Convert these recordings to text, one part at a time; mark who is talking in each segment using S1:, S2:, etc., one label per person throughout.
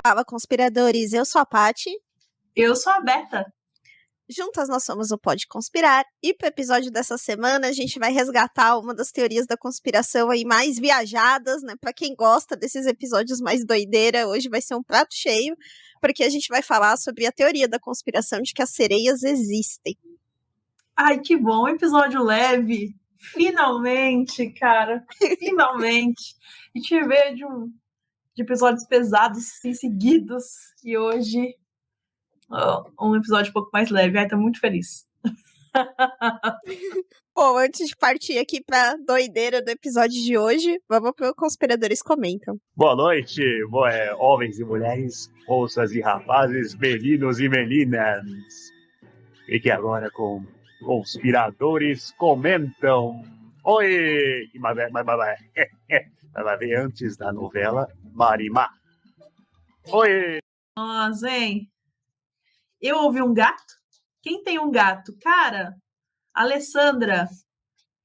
S1: Fala, conspiradores, eu sou a Paty.
S2: Eu sou a Berta.
S1: Juntas nós somos o Pode Conspirar. E pro episódio dessa semana a gente vai resgatar uma das teorias da conspiração aí mais viajadas, né? Pra quem gosta desses episódios mais doideira, hoje vai ser um prato cheio, porque a gente vai falar sobre a teoria da conspiração de que as sereias existem.
S2: Ai, que bom, episódio leve. Finalmente, cara. Finalmente. A gente veio de episódios pesados, assim, seguidos. E hoje, um episódio um pouco mais leve. Ai, tô muito feliz.
S1: Bom, antes de partir aqui pra doideira do episódio de hoje, vamos pro Conspiradores Comentam.
S3: Boa noite, homens e mulheres, moças e rapazes, meninos e meninas. Fique agora com Conspiradores Comentam. Oi! Mas vai ver antes da novela Marimar. Oi!
S2: Nossa, hein? Eu ouvi um gato? Quem tem um gato? Cara, Alessandra,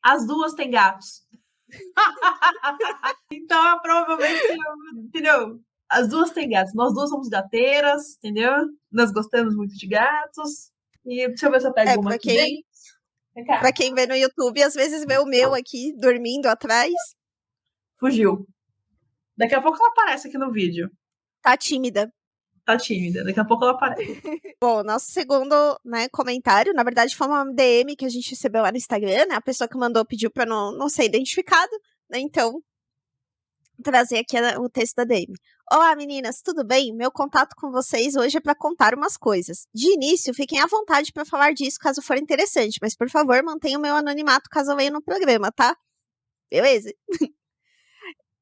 S2: as duas têm gatos. Então, provavelmente, entendeu? As duas têm gatos. Nós duas somos gateiras, entendeu? Nós gostamos muito de gatos. E deixa eu ver se eu pego uma aqui dentro.
S1: Pra quem vê no YouTube, às vezes vê o meu aqui dormindo atrás.
S2: Fugiu. Daqui a pouco ela aparece aqui no vídeo.
S1: Tá tímida.
S2: Tá tímida. Daqui a pouco ela aparece.
S1: Bom, nosso segundo, comentário, na verdade, foi uma DM que a gente recebeu lá no Instagram, né? A pessoa que mandou pediu pra não ser identificado, né? Então, trazer aqui o texto da DM. Olá, meninas, tudo bem? Meu contato com vocês hoje é para contar umas coisas. De início, fiquem à vontade para falar disso caso for interessante, mas por favor, mantenham o meu anonimato caso eu venha no programa, tá? Beleza?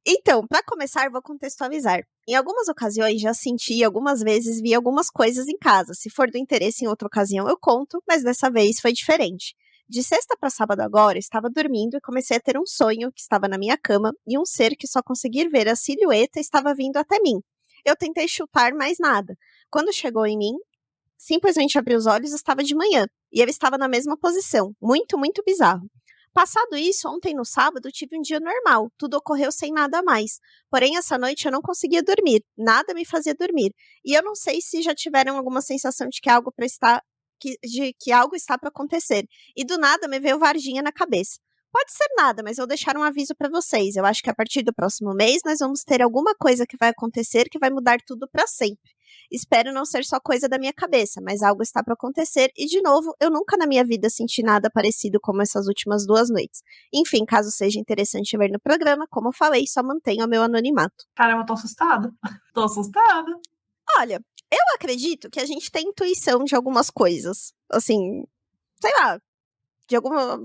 S1: Então, para começar, vou contextualizar. Em algumas ocasiões já senti, algumas vezes vi algumas coisas em casa. Se for do interesse em outra ocasião, eu conto, mas dessa vez foi diferente. De sexta para sábado agora, eu estava dormindo e comecei a ter um sonho que estava na minha cama e um ser que só conseguir ver a silhueta estava vindo até mim. Eu tentei chutar, mas nada. Quando chegou em mim, simplesmente abri os olhos e estava de manhã. E ele estava na mesma posição. Muito, muito bizarro. Passado isso, ontem no sábado, tive um dia normal. Tudo ocorreu sem nada a mais. Porém, essa noite eu não conseguia dormir. Nada me fazia dormir. E eu não sei se já tiveram alguma sensação de que algo que algo está para acontecer. E do nada me veio Varginha na cabeça. Pode ser nada, mas eu vou deixar um aviso para vocês. Eu acho que a partir do próximo mês nós vamos ter alguma coisa que vai acontecer que vai mudar tudo para sempre. Espero não ser só coisa da minha cabeça, mas algo está para acontecer e, de novo, eu nunca na minha vida senti nada parecido como essas últimas 2 noites. Enfim, caso seja interessante ver no programa, como eu falei, só mantenha o meu anonimato.
S2: Caramba, eu tô assustada. Tô assustada.
S1: Olha, eu acredito que a gente tem intuição de algumas coisas. Assim, sei lá,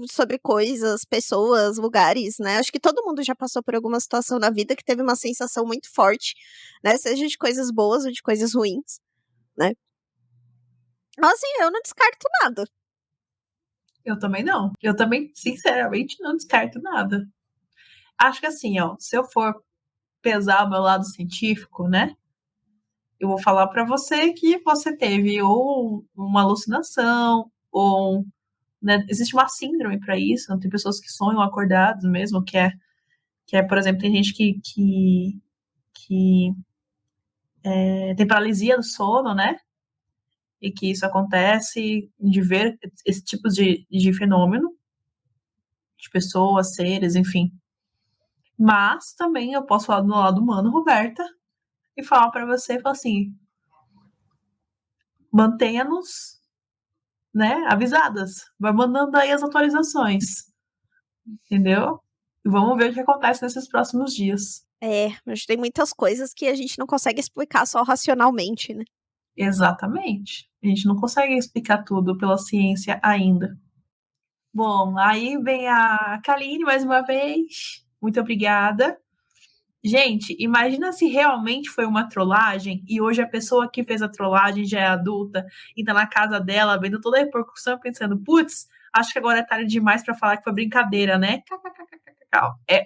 S1: sobre coisas, pessoas, lugares, né? Acho que todo mundo já passou por alguma situação na vida que teve uma sensação muito forte, né? Seja de coisas boas ou de coisas ruins, né? Assim, eu não descarto nada.
S2: Eu também não. Eu também, sinceramente, não descarto nada. Acho que assim, ó, se eu for pesar o meu lado científico, né? Eu vou falar para você que você teve ou uma alucinação, ou né, existe uma síndrome para isso. Tem pessoas que sonham acordados mesmo, que é, por exemplo, tem gente que tem paralisia do sono, né? E que isso acontece de ver esse tipo de fenômeno, de pessoas, seres, enfim. Mas também eu posso falar do lado humano, Roberta, e falar para você, falar assim, mantenha-nos, né, avisadas. Vai mandando aí as atualizações. Entendeu? E vamos ver o que acontece nesses próximos dias.
S1: Mas tem muitas coisas que a gente não consegue explicar só racionalmente, né?
S2: Exatamente. A gente não consegue explicar tudo pela ciência ainda. Bom, aí vem a Kaline mais uma vez. Muito obrigada. Gente, imagina se realmente foi uma trollagem e hoje a pessoa que fez a trollagem já é adulta e tá na casa dela vendo toda a repercussão pensando, putz, acho que agora é tarde demais pra falar que foi brincadeira, né?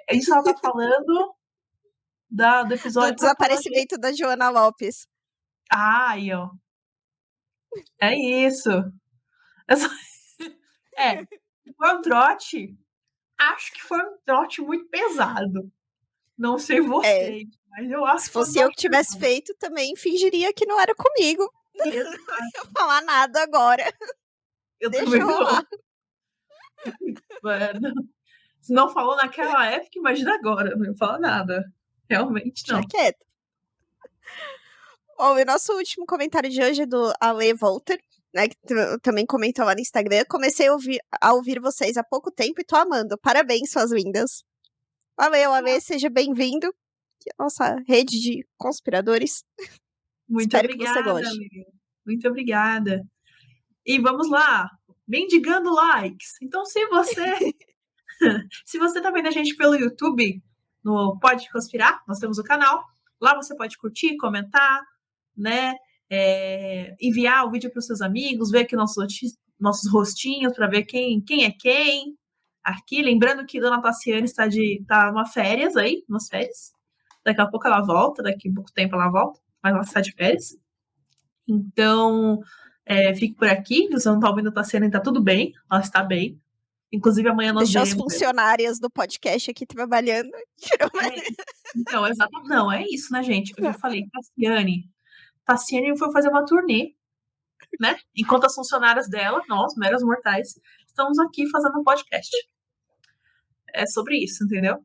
S2: Isso ela tá falando do episódio...
S1: Do desaparecimento da Joana Lopes.
S2: Ai, ó. É isso. Foi um trote. Acho que foi um trote muito pesado. Não sei vocês, Mas eu acho
S1: Se fosse eu que tivesse feito, também fingiria que não era comigo. Não ia falar nada agora.
S2: Eu
S1: Deixa
S2: também
S1: rolar.
S2: não. Se não falou naquela época, imagina agora. Não fala nada. Realmente não.
S1: Já quieto. Bom, e o nosso último comentário de hoje é do Ale Volter, né, que também comentou lá no Instagram. Comecei a ouvir vocês há pouco tempo e tô amando. Parabéns, suas lindas. Valeu, Ale, seja bem-vindo. Nossa rede de conspiradores.
S2: Muito
S1: Espero
S2: obrigada,
S1: que você goste.
S2: amiga. Muito obrigada. E vamos lá, mendigando likes. Então, se você tá vendo a gente pelo YouTube, no Pode Conspirar, nós temos o canal. Lá você pode curtir, comentar, né? Enviar o vídeo para os seus amigos, ver aqui nossos rostinhos para ver quem é quem. Aqui, lembrando que Dona Tassiane tá numa férias aí, umas férias. Daqui a pouco ela volta, daqui a pouco tempo ela volta, mas ela está de férias. Então, fique por aqui. Se você não está ouvindo a Tassiane, tá tudo bem, ela está bem. Inclusive, amanhã nós
S1: Deixou as
S2: veremos.
S1: funcionárias do podcast aqui trabalhando.
S2: Então, exatamente. Não, é isso, né, gente? Eu já falei, Tassiane foi fazer uma turnê, né? Enquanto as funcionárias dela, nós, meras mortais, estamos aqui fazendo um podcast. É sobre isso, entendeu?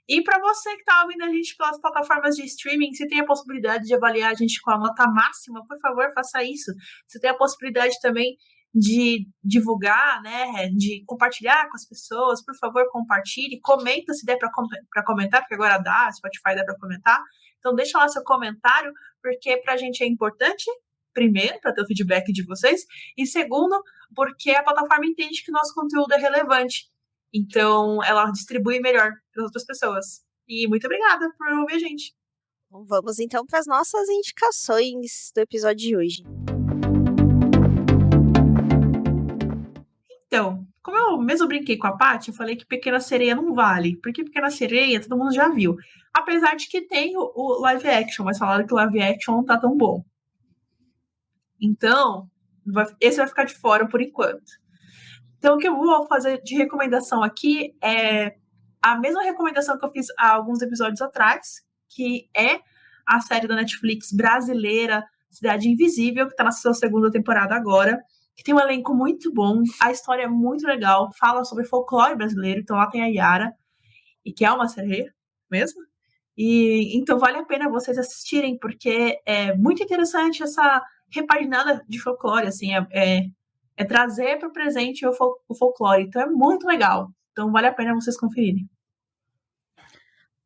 S2: E para você que está ouvindo a gente pelas plataformas de streaming, se tem a possibilidade de avaliar a gente com a nota máxima, por favor, faça isso. Se tem a possibilidade também de divulgar, né, de compartilhar com as pessoas, por favor, compartilhe, comenta se der para comentar, porque agora dá, Spotify dá para comentar. Então deixa lá seu comentário, porque para a gente é importante, primeiro, para ter o feedback de vocês, e segundo, porque a plataforma entende que o nosso conteúdo é relevante. Então, ela distribui melhor para as outras pessoas. E muito obrigada por ouvir a gente.
S1: Vamos então para as nossas indicações do episódio de hoje.
S2: Então, como eu mesmo brinquei com a Paty, eu falei que Pequena Sereia não vale, porque Pequena Sereia todo mundo já viu. Apesar de que tem o live action, mas falaram que o live action não tá tão bom. Então, esse vai ficar de fora por enquanto. Então, o que eu vou fazer de recomendação aqui é a mesma recomendação que eu fiz há alguns episódios atrás, que é a série da Netflix brasileira Cidade Invisível, que está na sua segunda temporada agora, que tem um elenco muito bom, a história é muito legal, fala sobre folclore brasileiro, então lá tem a Yara, e que é uma sereia mesmo, e então vale a pena vocês assistirem, porque é muito interessante essa repaginada de folclore, assim, é trazer para o presente o folclore. Então é muito legal. Então vale a pena vocês conferirem.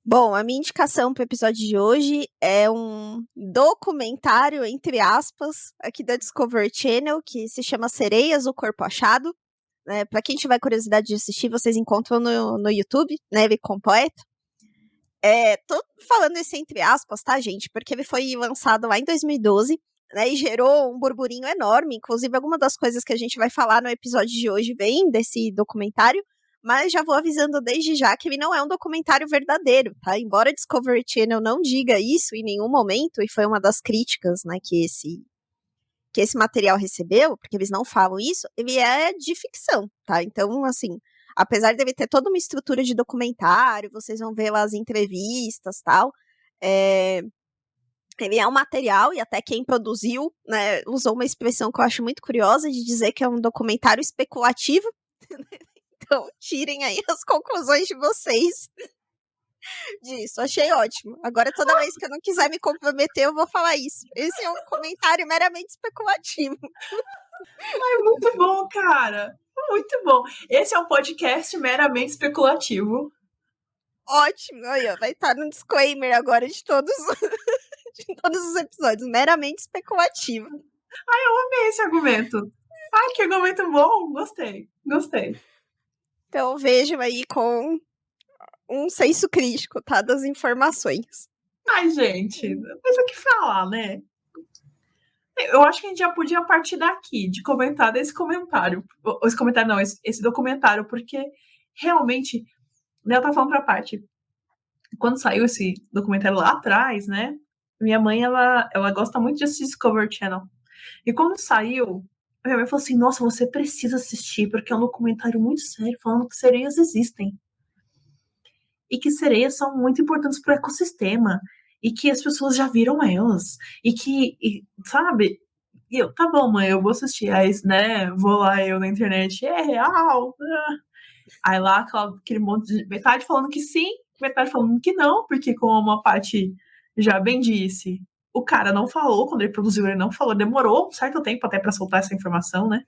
S1: Bom, a minha indicação para o episódio de hoje é um documentário, entre aspas, aqui da Discovery Channel, que se chama Sereias, o Corpo Achado. Para quem tiver curiosidade de assistir, vocês encontram no YouTube, né, ele completo. Tô falando isso entre aspas, tá, gente? Porque ele foi lançado lá em 2012, né, e gerou um burburinho enorme. Inclusive, alguma das coisas que a gente vai falar no episódio de hoje vem desse documentário, mas já vou avisando desde já que ele não é um documentário verdadeiro, tá? Embora a Discovery Channel não diga isso em nenhum momento, e foi uma das críticas, né, que esse material recebeu, porque eles não falam isso, ele é de ficção, tá? Então, assim, apesar de ele ter toda uma estrutura de documentário, vocês vão ver lá as entrevistas, tal, ele é um material, e até quem produziu, né, usou uma expressão que eu acho muito curiosa, de dizer que é um documentário especulativo. Então, tirem aí as conclusões de vocês disso. Achei ótimo. Agora, toda vez que eu não quiser me comprometer, eu vou falar isso. Esse é um comentário meramente especulativo.
S2: Ai, muito bom, cara. Muito bom. Esse é um podcast meramente especulativo.
S1: Ótimo. Olha, vai estar no disclaimer agora de todos os episódios. Meramente especulativo.
S2: Ai, eu amei esse argumento. Ai, que argumento bom. Gostei.
S1: Então, vejam aí com um senso crítico, tá? Das informações.
S2: Ai, gente, mas o que falar, né? Eu acho que a gente já podia partir daqui, de comentar desse comentário. Esse comentário não, esse documentário, porque realmente, né, eu tava falando pra parte. Quando saiu esse documentário lá atrás, né? Minha mãe, ela gosta muito de assistir Discovery Channel. E quando saiu, minha mãe falou assim, nossa, você precisa assistir, porque é um documentário muito sério, falando que sereias existem. e que sereias são muito importantes para o ecossistema, e que as pessoas já viram elas, sabe? E eu, tá bom, mãe, eu vou assistir. Aí, né, vou lá eu na internet, é real. Aí lá, aquele monte de metade falando que sim, metade falando que não, porque como a Paty já bem disse, o cara não falou, quando ele produziu, ele não falou, demorou um certo tempo até para soltar essa informação, né?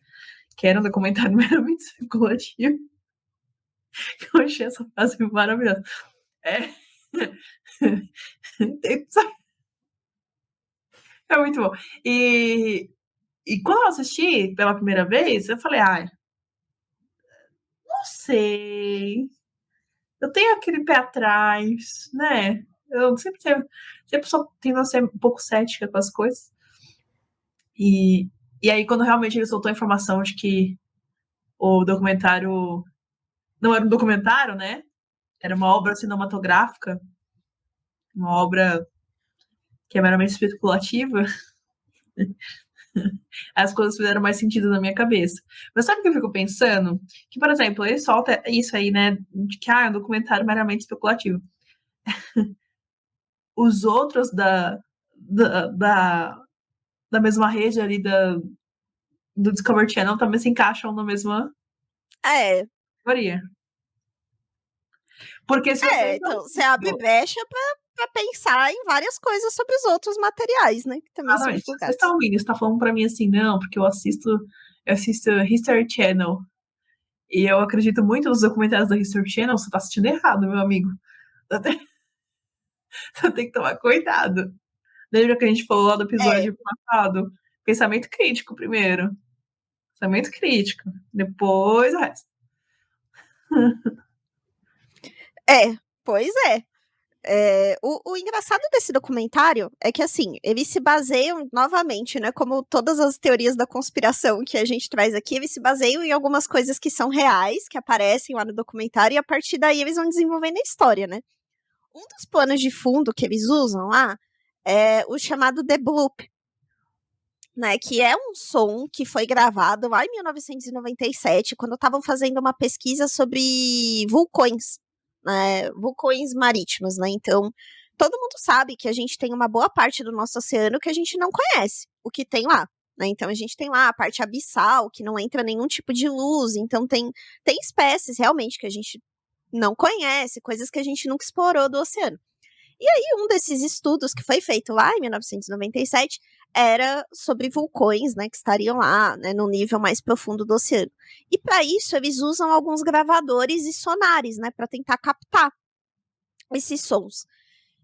S2: Que era um documentário meramente especulativo. Eu achei essa frase maravilhosa. É muito bom. E quando eu assisti pela primeira vez, eu falei, não sei. Eu tenho aquele pé atrás, né? Eu sempre só tendo a ser um pouco cética com as coisas. E aí, quando realmente ele soltou a informação de que o documentário não era um documentário, né? Era uma obra cinematográfica, uma obra que é meramente especulativa, as coisas fizeram mais sentido na minha cabeça. Mas sabe o que eu fico pensando? Que, por exemplo, ele solta isso aí, né? De que é um documentário meramente especulativo. Os outros da mesma rede ali do Discovery Channel também se encaixam na mesma categoria. Porque se você
S1: então você abre brecha pra pensar em várias coisas sobre os outros materiais, né? Que também são divulgados.
S2: Você está ouvindo, você tá falando pra mim assim, não, porque eu assisto History Channel. E eu acredito muito nos documentários da History Channel, você tá assistindo errado, meu amigo. Você tem que tomar cuidado. Lembra que a gente falou lá do episódio passado? Pensamento crítico primeiro. Pensamento crítico. Depois o resto.
S1: Pois é. O engraçado desse documentário é que, assim, eles se baseiam, novamente, né, como todas as teorias da conspiração que a gente traz aqui, eles se baseiam em algumas coisas que são reais, que aparecem lá no documentário, e a partir daí eles vão desenvolvendo a história, né? Um dos planos de fundo que eles usam lá é o chamado The Bloop, né, que é um som que foi gravado lá em 1997, quando estavam fazendo uma pesquisa sobre vulcões, né, vulcões marítimos, né, então todo mundo sabe que a gente tem uma boa parte do nosso oceano que a gente não conhece, o que tem lá, né, então a gente tem lá a parte abissal, que não entra nenhum tipo de luz, então tem espécies realmente que a gente não conhece, coisas que a gente nunca explorou do oceano. E aí, um desses estudos que foi feito lá em 1997 era sobre vulcões, né, que estariam lá, né, no nível mais profundo do oceano. E para isso, eles usam alguns gravadores e sonares, né, para tentar captar esses sons.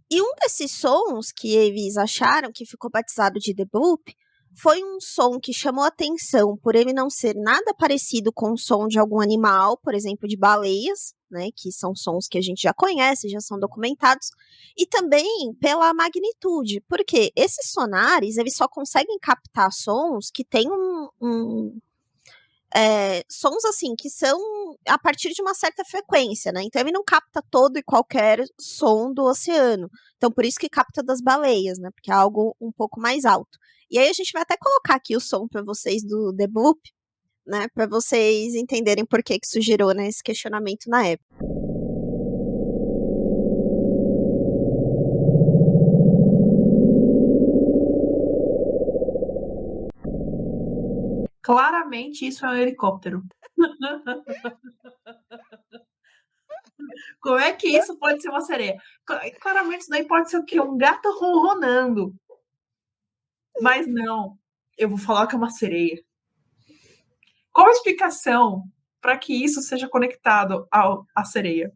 S1: E um desses sons que eles acharam que ficou batizado de The Bloop foi um som que chamou atenção por ele não ser nada parecido com o som de algum animal, por exemplo, de baleias, né, que são sons que a gente já conhece, já são documentados, e também pela magnitude, porque esses sonares, eles só conseguem captar sons que têm sons assim, que são a partir de uma certa frequência, né? Então ele não capta todo e qualquer som do oceano. Então por isso que capta das baleias, né? Porque é algo um pouco mais alto. E aí a gente vai até colocar aqui o som para vocês do The Bloop, né? Para vocês entenderem por que isso gerou, né, esse questionamento na época.
S2: Claramente isso é um helicóptero. Como é que isso pode ser uma sereia? Claramente isso daí pode ser o quê? Um gato ronronando. Mas não, eu vou falar que é uma sereia. Qual a explicação para que isso seja conectado à sereia?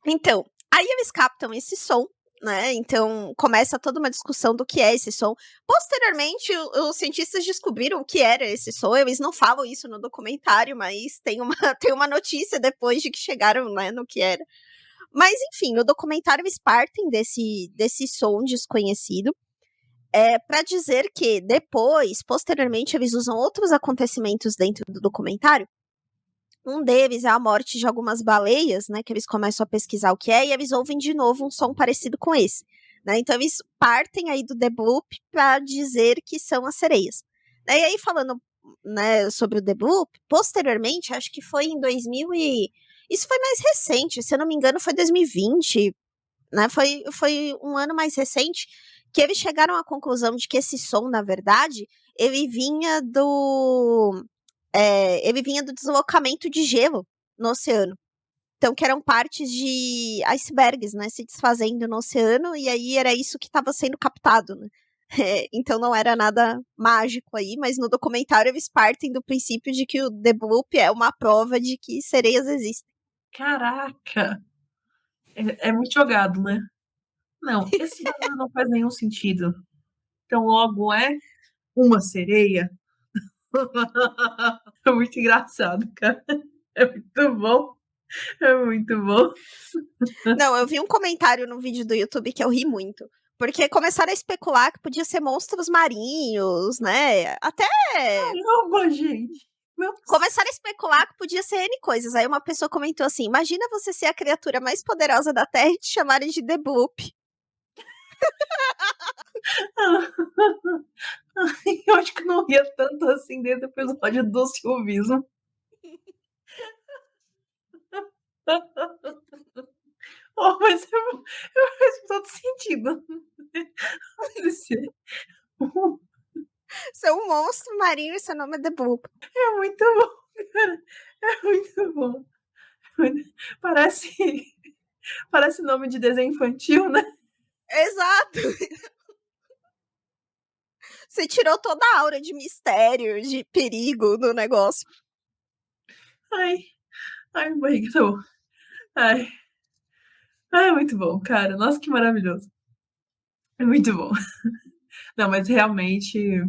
S1: Então, aí eles captam esse som, né? Então começa toda uma discussão do que é esse som. Posteriormente, os cientistas descobriram o que era esse som. Eles não falam isso no documentário, mas tem uma notícia depois de que chegaram, né, no que era. Mas enfim, no documentário eles partem desse som desconhecido. Para dizer que depois, posteriormente, eles usam outros acontecimentos dentro do documentário. Um deles é a morte de algumas baleias, né, que eles começam a pesquisar o que é, e eles ouvem de novo um som parecido com esse, né, então eles partem aí do The Bloop para dizer que são as sereias. E aí falando, né, sobre o The Bloop, posteriormente, acho que foi em Isso foi mais recente, se eu não me engano, foi 2020, né? Foi um ano mais recente que eles chegaram à conclusão de que esse som, na verdade, ele vinha do deslocamento de gelo no oceano. Então, que eram partes de icebergs, né, se desfazendo no oceano, e aí era isso que estava sendo captado, né? Então não era nada mágico aí, mas no documentário eles partem do princípio de que o The Bloop é uma prova de que sereias existem.
S2: Caraca! É muito jogado, né? Não, esse bagulho não faz nenhum sentido. Então logo é uma sereia? É muito engraçado, cara. É muito bom. É muito bom.
S1: Não, eu vi um comentário no vídeo do YouTube que eu ri muito. Porque começaram a especular que podia ser monstros marinhos, né? Até
S2: Caramba, gente. Meu
S1: começaram a especular que podia ser N coisas. Aí uma pessoa comentou assim: imagina você ser a criatura mais poderosa da Terra e te chamarem de The Bloop.
S2: Eu acho que não ria tanto assim desde o episódio do silvismo. Oh, mas faz todo sentido.
S1: Você é um monstro marinho e seu nome é The Bloop.
S2: É muito bom, cara. É muito bom. Parece nome de desenho infantil, né?
S1: Exato! Você tirou toda a aura de mistério, de perigo do negócio.
S2: Ai, barriga, tá bom. Ai, muito bom, cara. Nossa, que maravilhoso. É muito bom. Não, mas realmente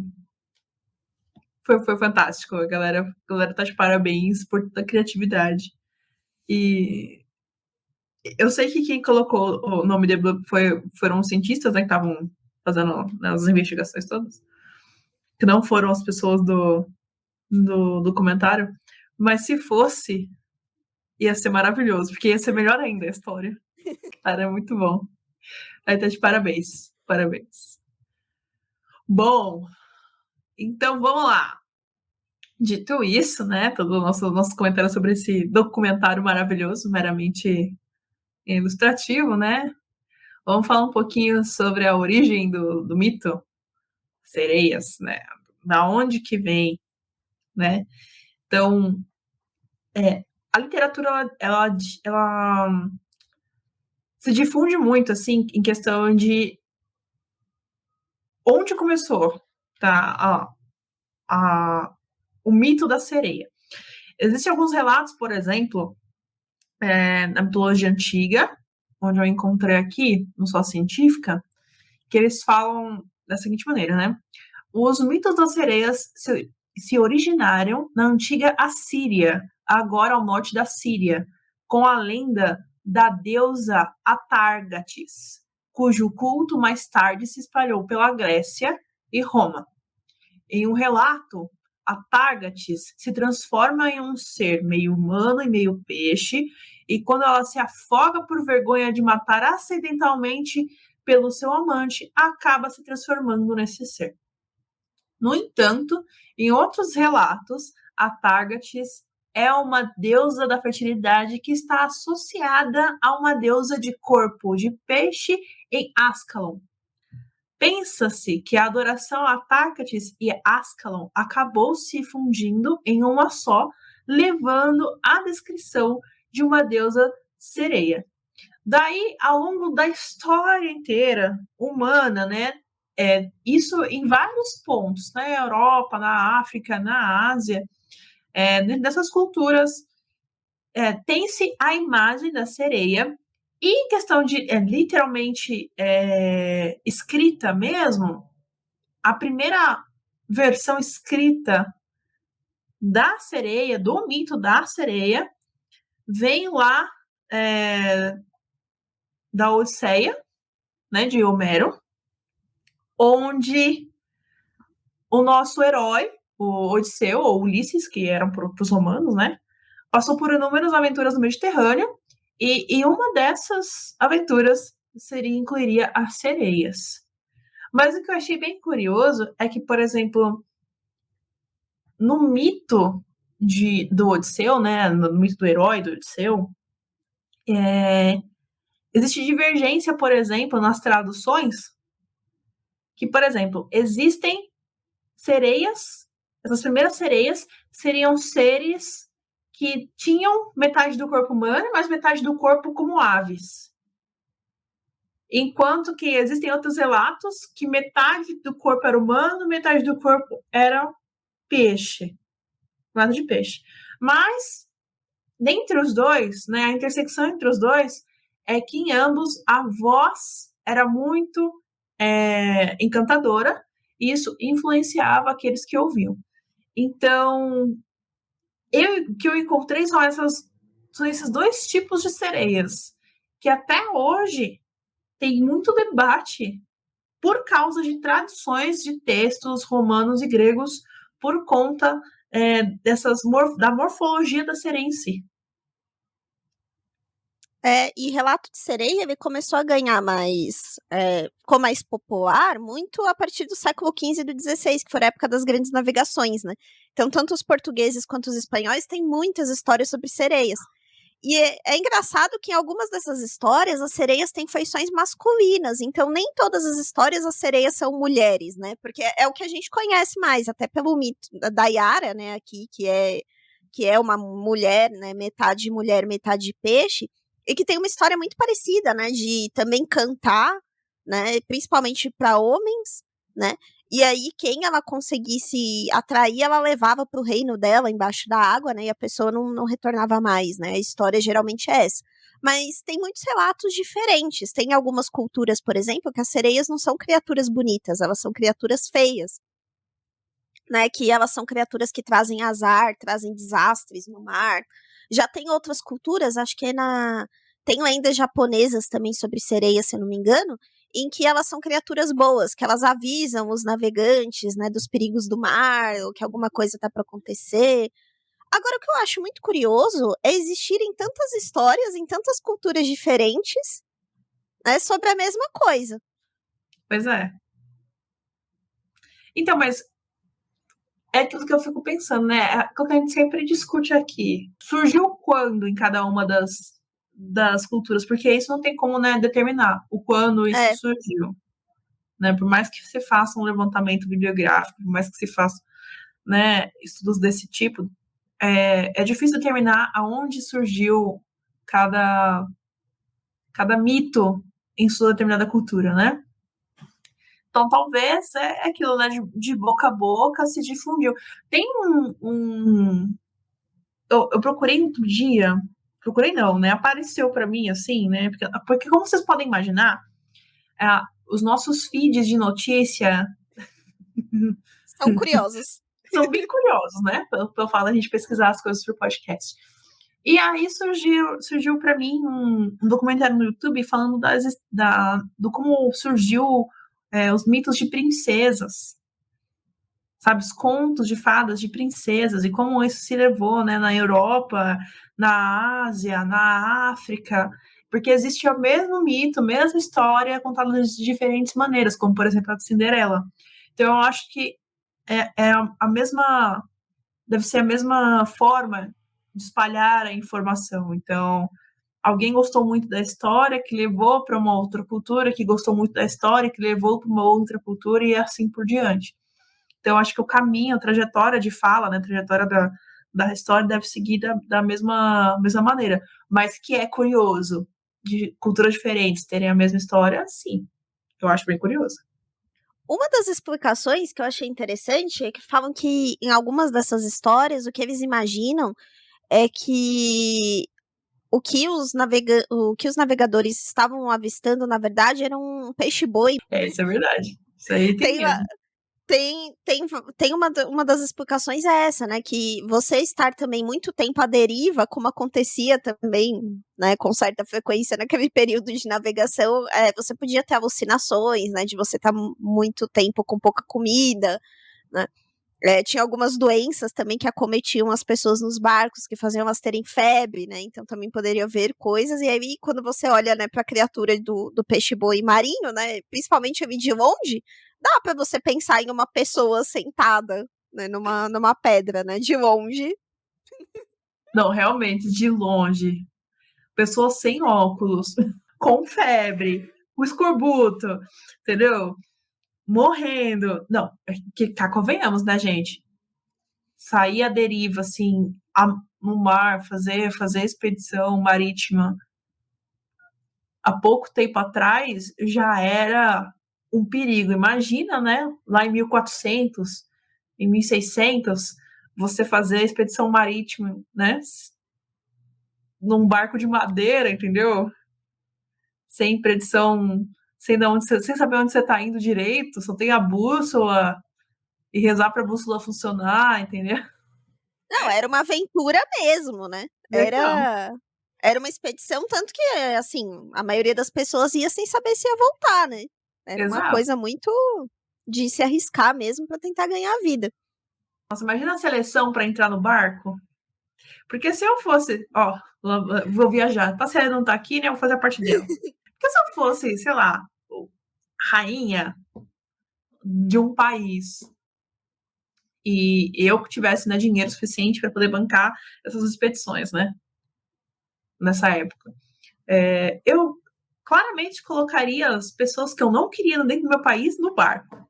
S2: foi fantástico. A galera tá de parabéns por toda a criatividade. E eu sei que quem colocou o nome The Bloop foram os cientistas, né, que estavam fazendo as investigações todas. Que não foram as pessoas do documentário. Mas se fosse, ia ser maravilhoso, porque ia ser melhor ainda a história. Cara, é muito bom. Aí tá de parabéns. Parabéns. Bom, então vamos lá. Dito isso, né, todo o nosso comentário sobre esse documentário maravilhoso, meramente ilustrativo, né? Vamos falar um pouquinho sobre a origem do mito sereias, né? Da onde que vem, né? Então, a literatura, ela se difunde muito, assim, em questão de onde começou, tá? O mito da sereia. Existem alguns relatos, por exemplo, na mitologia antiga, onde eu encontrei aqui, no Só Científica, que eles falam da seguinte maneira, né? Os mitos das sereias se originaram na antiga Assíria, agora ao norte da Síria, com a lenda da deusa Atargatis, cujo culto mais tarde se espalhou pela Grécia e Roma. Em um relato, Atargatis se transforma em um ser meio humano e meio peixe, e quando ela se afoga por vergonha de matar acidentalmente pelo seu amante, acaba se transformando nesse ser. No entanto, em outros relatos, Atargatis é uma deusa da fertilidade que está associada a uma deusa de corpo de peixe em Ascalon. Pensa-se que a adoração a Atargatis e Ascalon acabou se fundindo em uma só, levando à descrição de uma deusa sereia. Daí, ao longo da história inteira humana, né, isso em vários pontos, na Europa, na África, na Ásia, dessas culturas, tem-se a imagem da sereia, e em questão de literalmente escrita mesmo, a primeira versão escrita da sereia, do mito da sereia, vem lá da Odisseia, né, de Homero, onde o nosso herói, o Odisseu, ou Ulisses, que eram para os romanos, né, passou por inúmeras aventuras no Mediterrâneo, e uma dessas aventuras incluiria as sereias. Mas o que eu achei bem curioso é que, por exemplo, no mito do Odisseu, né, no mito do herói do Odisseu, existe divergência, por exemplo, nas traduções, que, por exemplo, existem sereias, essas primeiras sereias seriam seres que tinham metade do corpo humano, mas metade do corpo como aves. Enquanto que existem outros relatos que metade do corpo era humano, metade do corpo era peixe. Nada de peixe. Mas, dentre os dois, né, a intersecção entre os dois é que em ambos a voz era muito encantadora e isso influenciava aqueles que ouviam. Então, o que eu encontrei são esses dois tipos de sereias, que até hoje tem muito debate por causa de traduções de textos romanos e gregos por conta da morfologia da sereia em si.
S1: E Relato de Sereia, ele começou a ganhar ficou mais popular muito a partir do século XV e do XVI, que foi a época das grandes navegações, né? Então, tanto os portugueses quanto os espanhóis têm muitas histórias sobre sereias. E é engraçado que em algumas dessas histórias as sereias têm feições masculinas, então nem todas as histórias as sereias são mulheres, né? Porque é o que a gente conhece mais, até pelo mito da Yara, né, aqui, que é uma mulher, né, metade mulher, metade peixe, e que tem uma história muito parecida, né, de também cantar, né, principalmente para homens, né? E aí, quem ela conseguisse atrair, ela levava para o reino dela, embaixo da água, né? E a pessoa não retornava mais, né? A história geralmente é essa. Mas tem muitos relatos diferentes. Tem algumas culturas, por exemplo, que as sereias não são criaturas bonitas, elas são criaturas feias. Né? Que elas são criaturas que trazem azar, trazem desastres no mar. Já tem outras culturas, acho que tem lendas japonesas também sobre sereias, se eu não me engano, em que elas são criaturas boas, que elas avisam os navegantes, né, dos perigos do mar, ou que alguma coisa tá para acontecer. Agora, o que eu acho muito curioso é existirem tantas histórias em tantas culturas diferentes, né, sobre a mesma coisa.
S2: Pois é. Então, mas é aquilo que eu fico pensando, né? É o que a gente sempre discute aqui. Surgiu quando em cada uma das culturas? Porque isso não tem como, né, determinar o quando isso surgiu. Né? Por mais que se faça um levantamento bibliográfico, por mais que se faça, né, estudos desse tipo, é difícil determinar aonde surgiu cada mito em sua determinada cultura, né? Então, talvez é aquilo, né? De boca a boca se difundiu. Tem eu procurei outro dia. Procurei não, né? Apareceu para mim, assim, né? Porque como vocês podem imaginar, os nossos feeds de notícia...
S1: São curiosos.
S2: São bem curiosos, né? Pelo fato da gente pesquisar as coisas pro podcast. E aí surgiu para mim um documentário no YouTube falando do como surgiu os mitos de princesas, sabe, os contos de fadas de princesas e como isso se levou, né, na Europa, na Ásia, na África, porque existe o mesmo mito, a mesma história contada de diferentes maneiras, como por exemplo a de Cinderela. Então eu acho que deve ser a mesma forma de espalhar a informação. Então, alguém gostou muito da história, que levou para uma outra cultura, que gostou muito da história, que levou para uma outra cultura e assim por diante. Então, acho que o caminho, a trajetória de fala, né, a trajetória da história deve seguir da mesma maneira. Mas que é curioso de culturas diferentes terem a mesma história, sim. Eu acho bem curioso.
S1: Uma das explicações que eu achei interessante é que falam que em algumas dessas histórias o que eles imaginam é que o que os navegadores estavam avistando, na verdade, era um peixe-boi.
S2: Isso é verdade. Isso aí
S1: Tem uma das explicações é essa, né? Que você estar também muito tempo à deriva, como acontecia também, né, com certa frequência naquele período de navegação, você podia ter alucinações, né? De você estar muito tempo com pouca comida, né? Tinha algumas doenças também que acometiam as pessoas nos barcos, que faziam elas terem febre, né? Então também poderia haver coisas. E aí, quando você olha, né, para a criatura do peixe-boi marinho, né? Principalmente ali de longe, dá para você pensar em uma pessoa sentada, né, numa pedra, né? De longe.
S2: Não, realmente, de longe. Pessoas sem óculos, com febre, com escorbuto, entendeu? Morrendo. Não, que cá convenhamos, né, gente? Sair à deriva, assim, no mar, fazer expedição marítima há pouco tempo atrás já era um perigo. Imagina, né? Lá em 1400, em 1600, você fazer a expedição marítima, né? Num barco de madeira, entendeu? Sem predição, sem saber onde você está indo direito, só tem a bússola e rezar para a bússola funcionar, entendeu?
S1: Não, era uma aventura mesmo, né?
S2: Então,
S1: Era uma expedição, tanto que, assim, a maioria das pessoas ia sem saber se ia voltar, né? Era uma
S2: exato.
S1: coisa muito de se arriscar mesmo para tentar ganhar a vida.
S2: Nossa, imagina a seleção para entrar no barco. Porque se eu fosse, ó, vou viajar, tá, se ela não tá aqui, né, eu vou fazer a parte dela. Porque se eu fosse, sei lá, rainha de um país e eu tivesse, né, dinheiro suficiente para poder bancar essas expedições, né, nessa época, eu claramente colocaria as pessoas que eu não queria dentro do meu país no barco.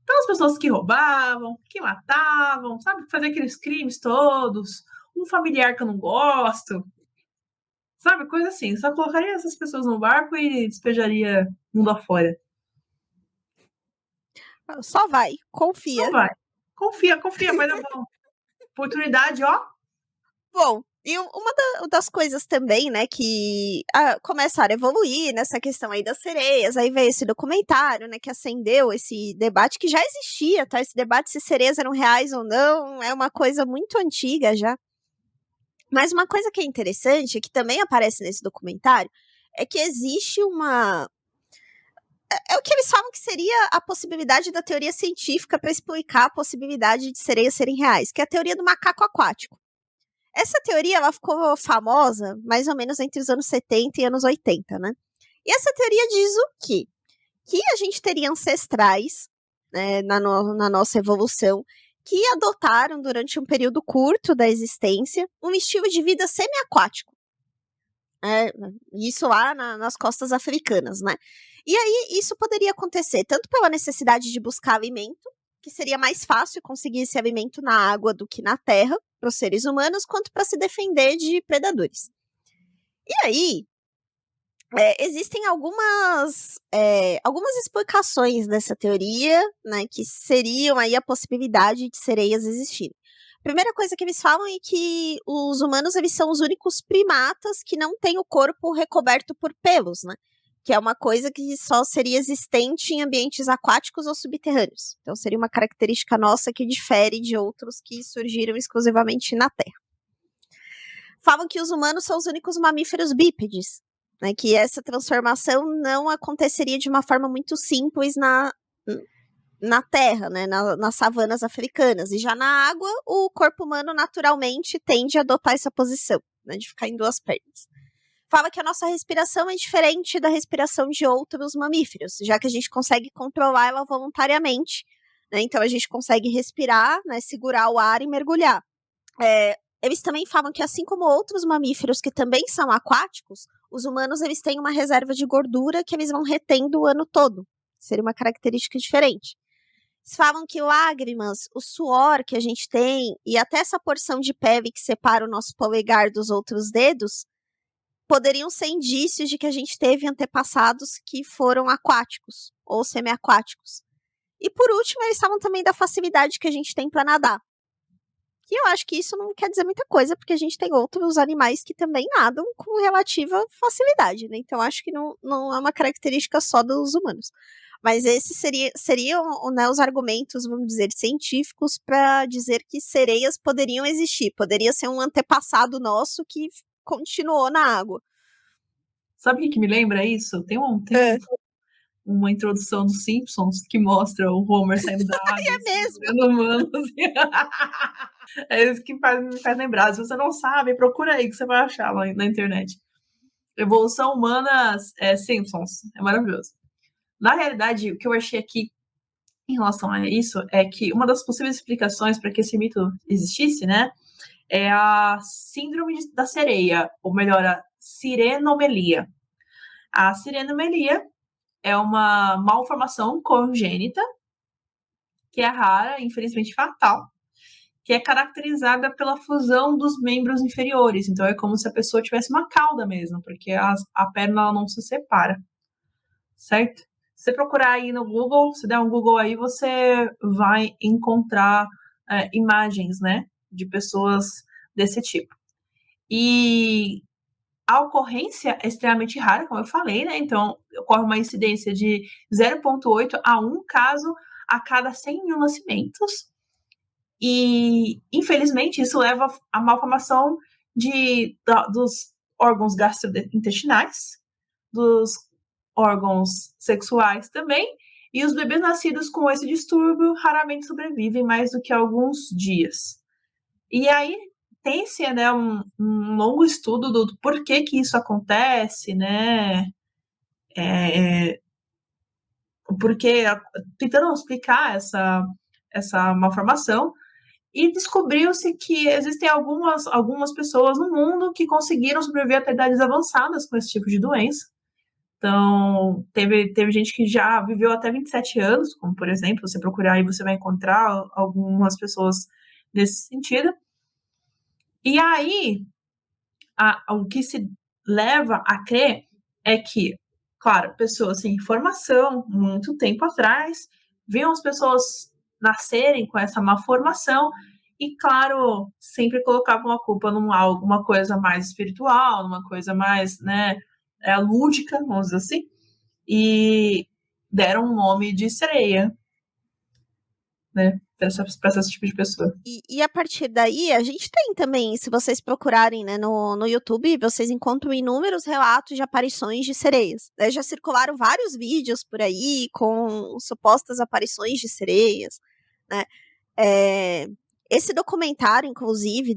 S2: Então, as pessoas que roubavam, que matavam, sabe, fazer aqueles crimes todos, um familiar que eu não gosto, sabe, coisa assim. Só colocaria essas pessoas no barco e despejaria mundo afora.
S1: Só vai, confia.
S2: Só vai. Confia, vai dar bom. Oportunidade, ó.
S1: Bom, e uma das coisas também, né, que começaram a evoluir nessa questão aí das sereias, aí veio esse documentário, né, que acendeu esse debate que já existia, tá? Esse debate se sereias eram reais ou não, é uma coisa muito antiga já. Mas uma coisa que é interessante, que também aparece nesse documentário, é que existe uma... É o que eles falam que seria a possibilidade da teoria científica para explicar a possibilidade de sereias serem reais, que é a teoria do macaco aquático. Essa teoria ela ficou famosa mais ou menos entre os anos 70 e anos 80, né? E essa teoria diz o quê? Que a gente teria ancestrais, né, na nossa evolução que adotaram durante um período curto da existência um estilo de vida semiaquático. Isso lá nas costas africanas, né? E aí isso poderia acontecer tanto pela necessidade de buscar alimento, que seria mais fácil conseguir esse alimento na água do que na terra para os seres humanos, quanto para se defender de predadores. E aí existem algumas explicações dessa teoria, né, que seriam aí a possibilidade de sereias existirem. A primeira coisa que eles falam é que os humanos eles são os únicos primatas que não têm o corpo recoberto por pelos, né? Que é uma coisa que só seria existente em ambientes aquáticos ou subterrâneos. Então seria uma característica nossa que difere de outros que surgiram exclusivamente na Terra. Falam que os humanos são os únicos mamíferos bípedes, né? Que essa transformação não aconteceria de uma forma muito simples na terra, né, nas savanas africanas. E já na água, o corpo humano naturalmente tende a adotar essa posição, né, de ficar em duas pernas. Fala que a nossa respiração é diferente da respiração de outros mamíferos, já que a gente consegue controlar ela voluntariamente, né, então a gente consegue respirar, né, segurar o ar e mergulhar. Eles também falam que, assim como outros mamíferos que também são aquáticos, os humanos eles têm uma reserva de gordura que eles vão retendo o ano todo. Seria uma característica diferente. Eles falam que lágrimas, o suor que a gente tem e até essa porção de pele que separa o nosso polegar dos outros dedos poderiam ser indícios de que a gente teve antepassados que foram aquáticos ou semiaquáticos. E por último, eles falam também da facilidade que a gente tem para nadar. E eu acho que isso não quer dizer muita coisa, porque a gente tem outros animais que também nadam com relativa facilidade, né? Então acho que não é uma característica só dos humanos. Mas esses seriam, né, os argumentos, vamos dizer, científicos para dizer que sereias poderiam existir. Poderia ser um antepassado nosso que continuou na água.
S2: Sabe o que me lembra isso? Tem uma introdução dos Simpsons que mostra o Homer saindo da água.
S1: É mesmo?
S2: Humano, assim. É isso que me faz lembrar. Se você não sabe, procura aí que você vai achar lá na internet. Evolução Humana Simpsons. É maravilhoso. Na realidade, o que eu achei aqui em relação a isso é que uma das possíveis explicações para que esse mito existisse, né, é a síndrome da sereia, ou melhor, a sirenomelia. A sirenomelia é uma malformação congênita, que é rara, infelizmente fatal, que é caracterizada pela fusão dos membros inferiores. Então, é como se a pessoa tivesse uma cauda mesmo, porque a perna ela não se separa, certo? Se você procurar aí no Google, se der um Google aí, você vai encontrar imagens, né, de pessoas desse tipo. E a ocorrência é extremamente rara, como eu falei, né? Então, ocorre uma incidência de 0,8 a 1 caso a cada 100 mil nascimentos. E, infelizmente, isso leva à malformação dos órgãos gastrointestinais, dos órgãos sexuais também, e os bebês nascidos com esse distúrbio raramente sobrevivem mais do que alguns dias. E aí tem-se, né, um longo estudo do porquê que isso acontece, né? Porque tentando explicar essa malformação, e descobriu-se que existem algumas pessoas no mundo que conseguiram sobreviver até idades avançadas com esse tipo de doença. Então, teve gente que já viveu até 27 anos, como, por exemplo, você procurar aí, você vai encontrar algumas pessoas nesse sentido. E aí, o que se leva a crer é que, claro, pessoas sem informação, muito tempo atrás, viam as pessoas nascerem com essa malformação e, claro, sempre colocavam a culpa numa alguma coisa mais espiritual, numa coisa mais, né, lúdica, vamos dizer assim, e deram um nome de sereia, né, para esse tipo de pessoa.
S1: E a partir daí, a gente tem também, se vocês procurarem, né, no YouTube, vocês encontram inúmeros relatos de aparições de sereias. Né? Já circularam vários vídeos por aí com supostas aparições de sereias, né? Esse documentário, inclusive,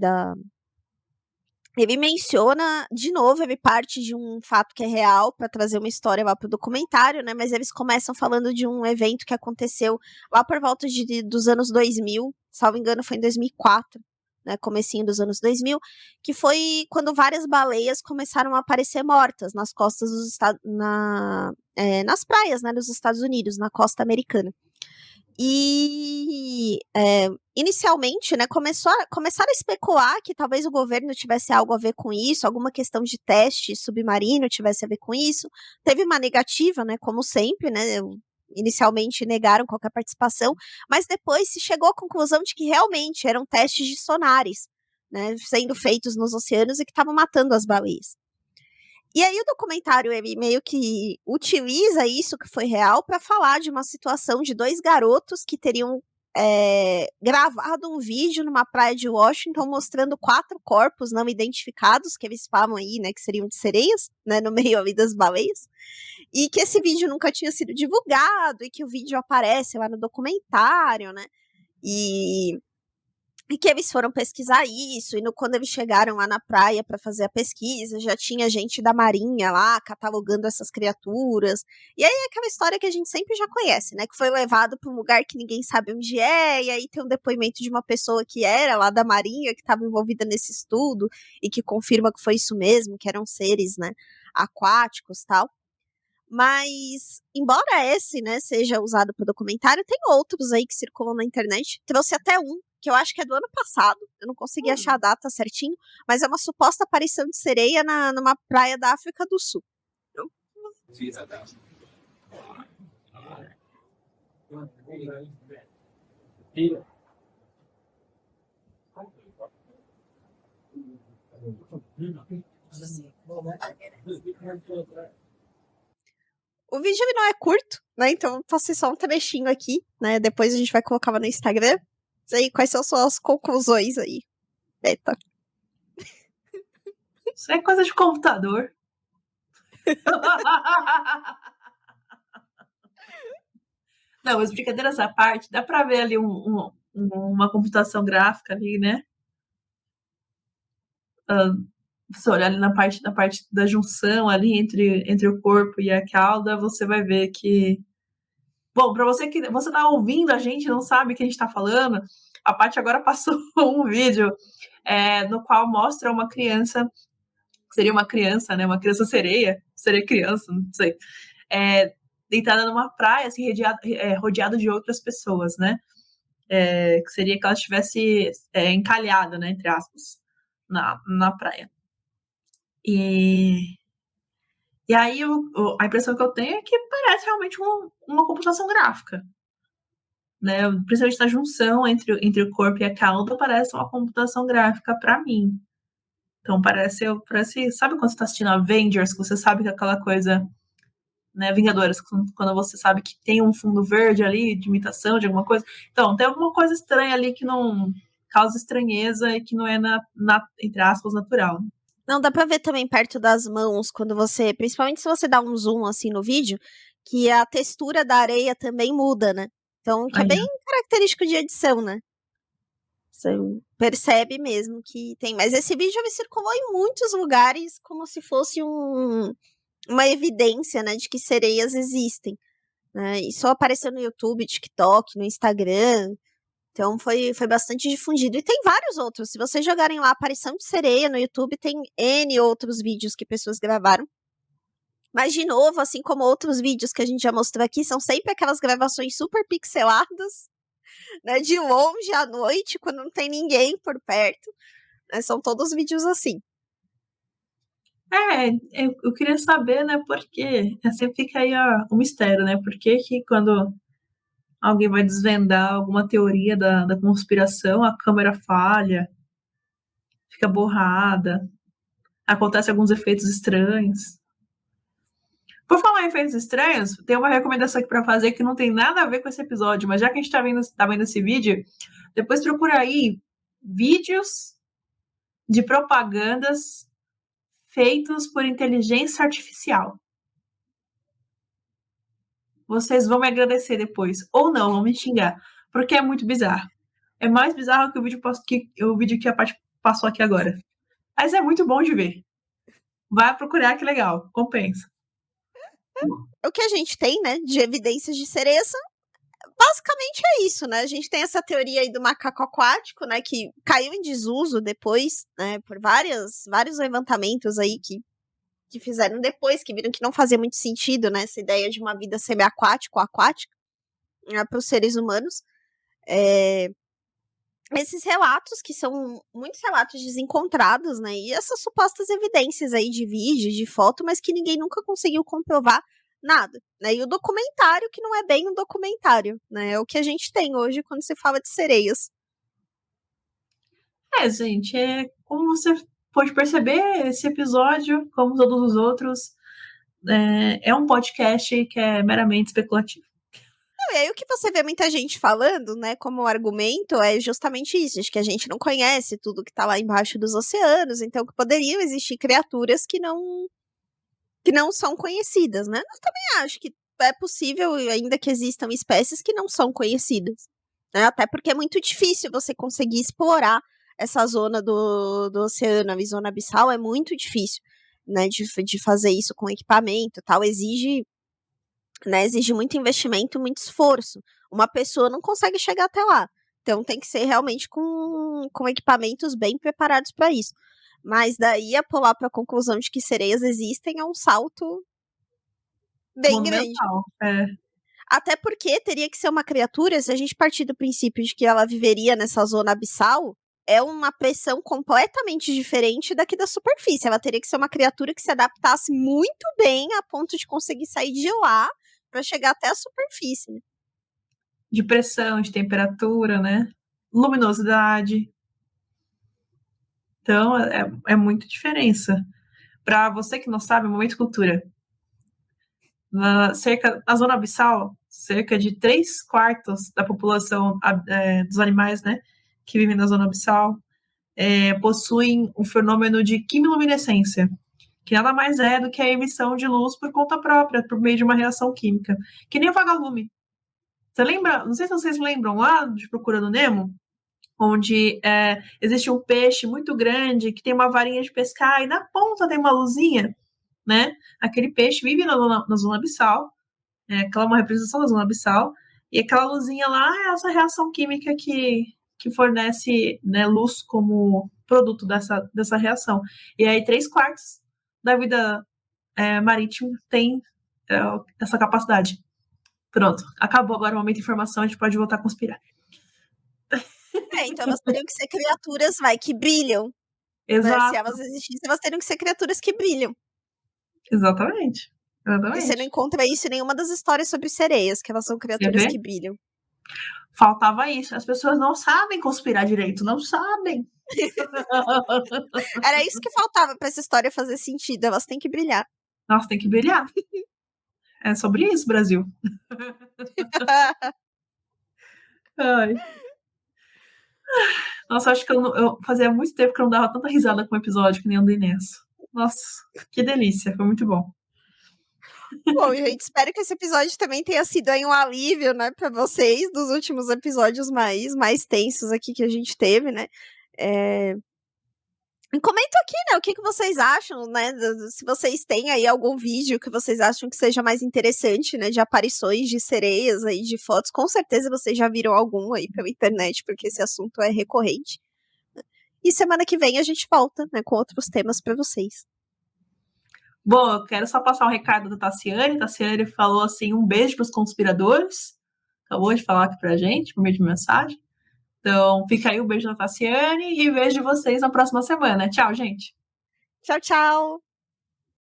S1: ele menciona, de novo, ele parte de um fato que é real para trazer uma história lá para o documentário, né? Mas eles começam falando de um evento que aconteceu lá por volta dos anos 2000, salvo engano foi em 2004, né? Comecinho dos anos 2000, que foi quando várias baleias começaram a aparecer mortas nas costas dos nas praias, né? Dos Estados Unidos, na costa americana. E inicialmente, né, começaram a especular que talvez o governo tivesse algo a ver com isso, alguma questão de teste submarino tivesse a ver com isso. Teve uma negativa, né, como sempre, né, inicialmente negaram qualquer participação, mas depois se chegou à conclusão de que realmente eram testes de sonares, né, sendo feitos nos oceanos e que estavam matando as baleias. E aí o documentário, ele meio que utiliza isso que foi real para falar de uma situação de 2 garotos que teriam gravado um vídeo numa praia de Washington mostrando 4 corpos não identificados, que eles falam aí, né, que seriam de sereias, né, no meio ali das baleias, e que esse vídeo nunca tinha sido divulgado, e que o vídeo aparece lá no documentário, né, e que eles foram pesquisar isso, e quando eles chegaram lá na praia para fazer a pesquisa, já tinha gente da marinha lá catalogando essas criaturas. E aí é aquela história que a gente sempre já conhece, né? Que foi levado para um lugar que ninguém sabe onde é, e aí tem um depoimento de uma pessoa que era lá da marinha, que estava envolvida nesse estudo, e que confirma que foi isso mesmo, que eram seres, né, aquáticos e tal. Mas, embora esse, né, seja usado para o documentário, tem outros aí que circulam na internet. Trouxe até um, que eu acho que é do ano passado. Eu não consegui achar a data certinho, mas é uma suposta aparição de sereia numa praia da África do Sul. O vídeo ele não é curto, né? Então eu passei só um trechinho aqui, né? Depois a gente vai colocar lá no Instagram. E aí, quais são as suas conclusões aí, Beta?
S2: Isso é coisa de computador. Não, mas brincadeiras à parte, dá pra ver ali uma computação gráfica ali, né? Se olhar ali na parte da junção ali entre o corpo e a cauda, você vai ver que Bom, para você que você tá ouvindo a gente, não sabe o que a gente tá falando, a Paty agora passou um vídeo no qual mostra uma criança, seria uma criança, né? Uma criança sereia, seria criança, não sei. Deitada numa praia, assim, rodeada de outras pessoas, né? Que seria que ela estivesse encalhada, né? Entre aspas, na praia. E aí a impressão que eu tenho é que parece realmente uma computação gráfica. Né? Principalmente na junção entre o corpo e a cauda, parece uma computação gráfica para mim. Então parece, sabe quando você está assistindo Avengers, que você sabe que aquela coisa, né, Vingadores, quando você sabe que tem um fundo verde ali, de imitação de alguma coisa. Então, tem alguma coisa estranha ali que não causa estranheza e que não é, entre aspas, natural.
S1: Não, dá pra ver também perto das mãos, quando você, principalmente se você dá um zoom assim no vídeo, que a textura da areia também muda, né? Então, que é bem característico de edição, né? Você percebe mesmo que tem. Mas esse vídeo me circulou em muitos lugares como se fosse uma evidência, né, de que sereias existem. Né? E só apareceu no YouTube, TikTok, no Instagram. Então foi bastante difundido. E tem vários outros. Se vocês jogarem lá Aparição de Sereia no YouTube, tem N outros vídeos que pessoas gravaram. Mas, de novo, assim como outros vídeos que a gente já mostrou aqui, são sempre aquelas gravações super pixeladas, né? De longe à noite, quando não tem ninguém por perto. Né, são todos vídeos assim.
S2: Eu queria saber, né, por quê? Sempre fica aí o mistério, né? Por que quando alguém vai desvendar alguma teoria da conspiração, a câmera falha, fica borrada, acontece alguns efeitos estranhos. Por falar em efeitos estranhos, tem uma recomendação aqui para fazer que não tem nada a ver com esse episódio, mas já que a gente tá vendo esse vídeo, depois procura aí vídeos de propagandas feitos por inteligência artificial. Vocês vão me agradecer depois, ou não, vão me xingar, porque é muito bizarro. É mais bizarro que o vídeo que a Paty passou aqui agora. Mas é muito bom de ver. Vai procurar, que legal, compensa.
S1: O que a gente tem, né, de evidências de sereias, basicamente é isso, né? A gente tem essa teoria aí do macaco aquático, né, que caiu em desuso depois, né, por vários levantamentos aí que fizeram depois, que viram que não fazia muito sentido, né, essa ideia de uma vida semi-aquática ou aquática, né, para os seres humanos. Esses relatos, que são muitos relatos desencontrados, né, e essas supostas evidências aí de vídeo, de foto, mas que ninguém nunca conseguiu comprovar nada, né, e o documentário, que não é bem um documentário, né, é o que a gente tem hoje quando se fala de sereias.
S2: Gente, como você pode perceber, esse episódio, como todos os outros, é um podcast que é meramente especulativo.
S1: E aí o que você vê muita gente falando, né, como argumento, é justamente isso, de que a gente não conhece tudo que tá lá embaixo dos oceanos, então que poderiam existir criaturas que não são conhecidas, né? Eu também acho que é possível, ainda que existam espécies que não são conhecidas, né? Até porque é muito difícil você conseguir explorar essa zona do oceano, a zona abissal é muito difícil, né, de fazer isso com equipamento, tal, exige muito investimento, muito esforço. Uma pessoa não consegue chegar até lá. Então tem que ser realmente com equipamentos bem preparados para isso. Mas daí a pular para a conclusão de que sereias existem é um salto bem grande. Até porque teria que ser uma criatura, se a gente partir do princípio de que ela viveria nessa zona abissal, é uma pressão completamente diferente daqui da superfície. Ela teria que ser uma criatura que se adaptasse muito bem a ponto de conseguir sair de lá para chegar até a superfície. Né?
S2: De pressão, de temperatura, né? Luminosidade. Então, é muita diferença. Para você que não sabe, momento cultura. Na zona abissal, cerca de 3/4 da população dos animais, né, que vivem na zona abissal, possuem um fenômeno de quimiluminescência, que nada mais é do que a emissão de luz por conta própria, por meio de uma reação química, que nem o vagalume. Você lembra? Não sei se vocês lembram lá de Procurando Nemo, onde existe um peixe muito grande que tem uma varinha de pescar e na ponta tem uma luzinha, né? Aquele peixe vive na zona abissal Aquela é uma representação da zona abissal. E aquela luzinha lá é essa reação química que fornece, né, luz como produto dessa reação. E aí 3/4 da vida marítima tem essa capacidade. Pronto, acabou agora o momento de informação, a gente pode voltar a conspirar.
S1: Então elas teriam que ser criaturas, que brilham.
S2: Exato.
S1: Né? Se elas existissem, elas teriam que ser criaturas que brilham.
S2: Exatamente.
S1: E você não encontra isso em nenhuma das histórias sobre sereias, que elas são criaturas que brilham.
S2: Faltava isso. As pessoas não sabem conspirar direito, não sabem.
S1: Era isso que faltava pra essa história fazer sentido. Elas têm que brilhar.
S2: Nossa, tem que brilhar. É sobre isso, Brasil. Ai. Nossa, acho que eu fazia muito tempo que eu não dava tanta risada com o episódio que nem andei nessa. Nossa, que delícia, foi muito bom.
S1: Bom, gente, espero que esse episódio também tenha sido aí um alívio, né, pra vocês, dos últimos episódios mais tensos aqui que a gente teve, né. Comenta aqui, né, o que vocês acham, né, se vocês têm aí algum vídeo que vocês acham que seja mais interessante, né, de aparições de sereias aí, de fotos. Com certeza vocês já viram algum aí pela internet, porque esse assunto é recorrente. E semana que vem a gente volta, né, com outros temas pra vocês.
S2: Bom, eu quero só passar um recado da Tassiane. Tassiane falou assim, um beijo pros conspiradores. Acabou de falar aqui pra gente, por meio de mensagem. Então, fica aí o beijo da Tassiane e vejo vocês na próxima semana. Tchau, gente.
S1: Tchau, tchau!